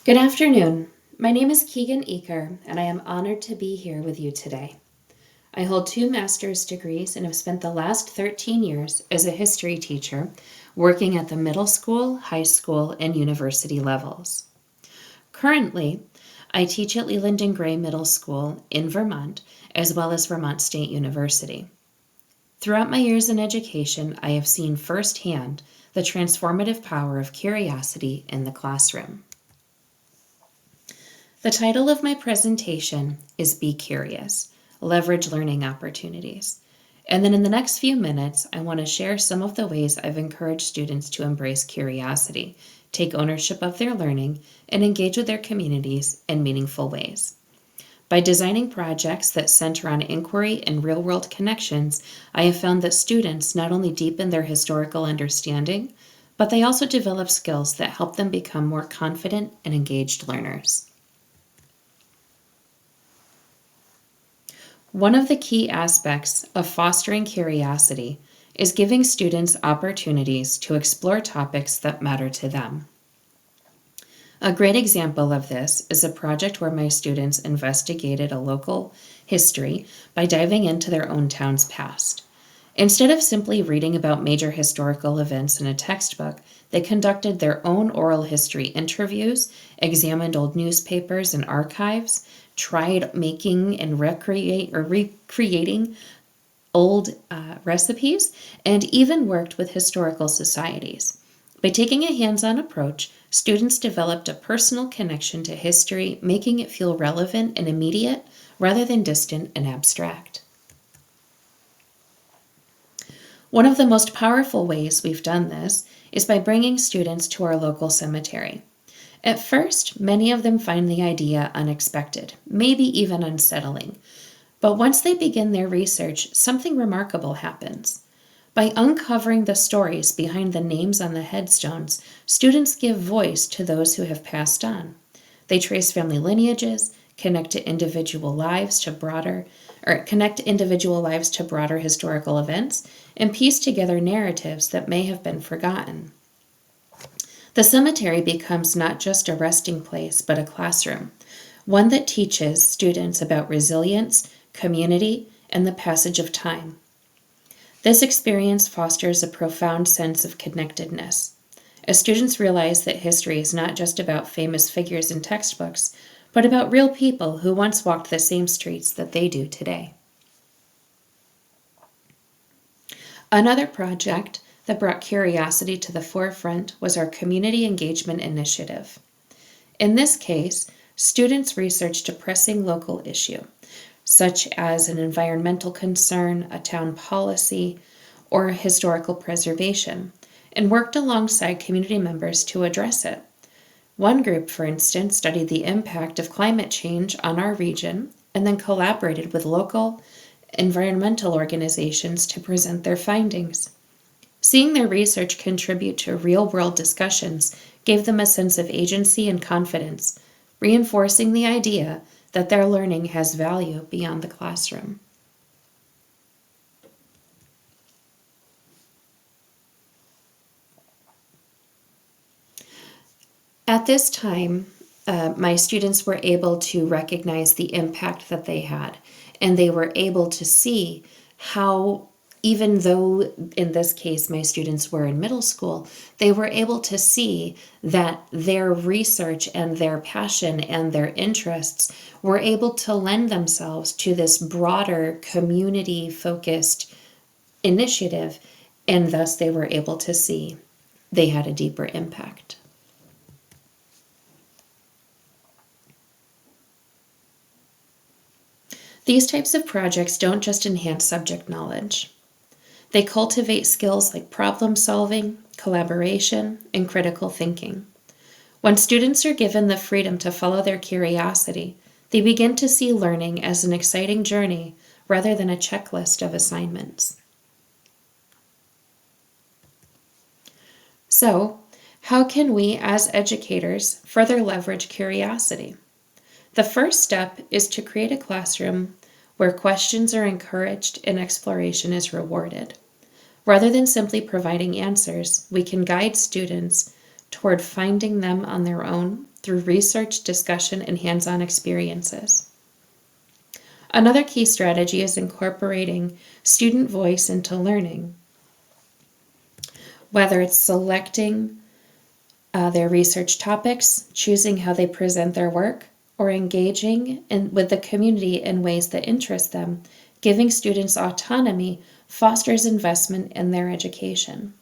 Good afternoon. My name is Keegan Eaker, and I am honored to be here with you today. I hold two master's degrees and have spent the last 13 years as a history teacher, working at the middle school, high school, and university levels. Currently, I teach at Leland and Gray Middle School in Vermont, as well as Vermont State University. Throughout my years in education, I have seen firsthand the transformative power of curiosity in the classroom. The title of my presentation is Be Curious, Leverage Learning Opportunities. And then in the next few minutes, I want to share some of the ways I've encouraged students to embrace curiosity, take ownership of their learning, and engage with their communities in meaningful ways. By designing projects that center on inquiry and real-world connections, I have found that students not only deepen their historical understanding, but they also develop skills that help them become more confident and engaged learners. One of the key aspects of fostering curiosity is giving students opportunities to explore topics that matter to them. A great example of this is a project where my students investigated a local history by diving into their own town's past. Instead of simply reading about major historical events in a textbook, they conducted their own oral history interviews, examined old newspapers and archives, tried making and recreating old recipes, and even worked with historical societies. By taking a hands-on approach, students developed a personal connection to history, making it feel relevant and immediate rather than distant and abstract. One of the most powerful ways we've done this is by bringing students to our local cemetery. At first, many of them find the idea unexpected, maybe even unsettling. But once they begin their research, something remarkable happens. By uncovering the stories behind the names on the headstones, students give voice to those who have passed on. They trace family lineages, connect individual lives to broader historical events, and piece together narratives that may have been forgotten. The cemetery becomes not just a resting place, but a classroom, one that teaches students about resilience, community, and the passage of time. This experience fosters a profound sense of connectedness, as students realize that history is not just about famous figures in textbooks, but about real people who once walked the same streets that they do today. Another project that brought curiosity to the forefront was our Community Engagement Initiative. In this case, students researched a pressing local issue, such as an environmental concern, a town policy, or historical preservation, and worked alongside community members to address it. One group, for instance, studied the impact of climate change on our region and then collaborated with local environmental organizations to present their findings. Seeing their research contribute to real-world discussions gave them a sense of agency and confidence, reinforcing the idea that their learning has value beyond the classroom. At this time, my students were able to recognize the impact that they had, and they were able to see how, even though in this case my students were in middle school, they were able to see that their research and their passion and their interests were able to lend themselves to this broader community-focused initiative, and thus they were able to see they had a deeper impact. These types of projects don't just enhance subject knowledge. They cultivate skills like problem solving, collaboration, and critical thinking. When students are given the freedom to follow their curiosity, they begin to see learning as an exciting journey rather than a checklist of assignments. So, how can we as educators further leverage curiosity? The first step is to create a classroom where questions are encouraged and exploration is rewarded. Rather than simply providing answers, we can guide students toward finding them on their own through research, discussion, and hands-on experiences. Another key strategy is incorporating student voice into learning, whether it's selecting their research topics, choosing how they present their work, or engaging with the community in ways that interest them. Giving students autonomy fosters investment in their education.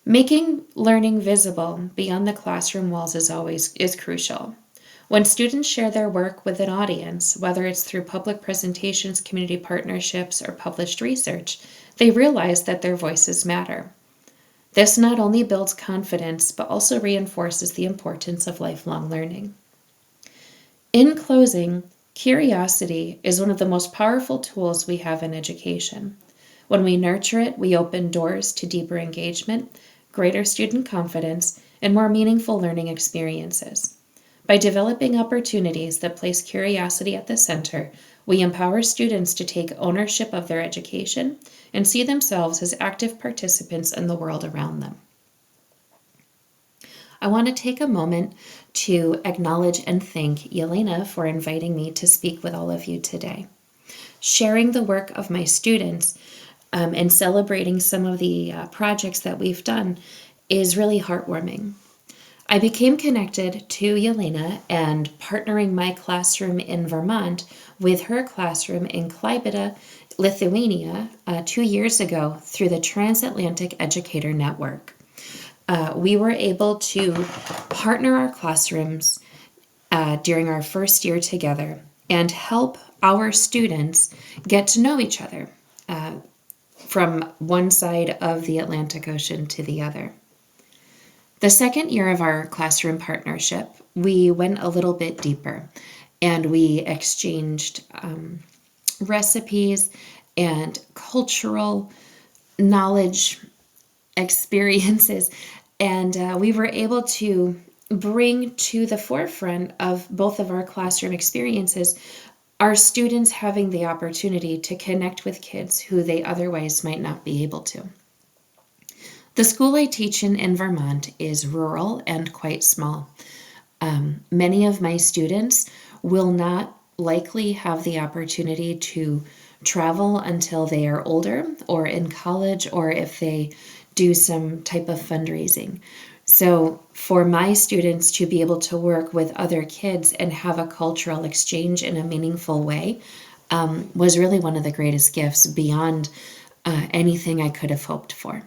Making learning visible beyond the classroom walls is crucial. When students share their work with an audience, whether it's through public presentations, community partnerships, or published research, they realize that their voices matter. This not only builds confidence, but also reinforces the importance of lifelong learning. In closing, curiosity is one of the most powerful tools we have in education. When we nurture it, we open doors to deeper engagement, greater student confidence, and more meaningful learning experiences. By developing opportunities that place curiosity at the center, we empower students to take ownership of their education and see themselves as active participants in the world around them. I want to take a moment to acknowledge and thank Yelena for inviting me to speak with all of you today. Sharing the work of my students and celebrating some of the projects that we've done is really heartwarming. I became connected to Yelena and partnering my classroom in Vermont with her classroom in Klaipėda, Lithuania, 2 years ago through the Transatlantic Educator Network. We were able to partner our classrooms during our first year together and help our students get to know each other from one side of the Atlantic Ocean to the other. The second year of our classroom partnership, we went a little bit deeper and we exchanged recipes and cultural knowledge experiences, and we were able to bring to the forefront of both of our classroom experiences our students having the opportunity to connect with kids who they otherwise might not be able to. The school I teach in Vermont is rural and quite small. Many of my students will not likely have the opportunity to travel until they are older or in college, or if they do some type of fundraising. So for my students to be able to work with other kids and have a cultural exchange in a meaningful way was really one of the greatest gifts beyond anything I could have hoped for.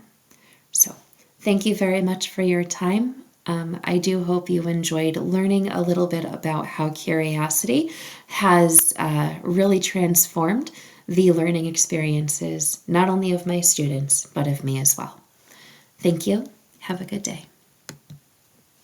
So thank you very much for your time. I do hope you enjoyed learning a little bit about how curiosity has really transformed the learning experiences, not only of my students, but of me as well. Thank you. Have a good day.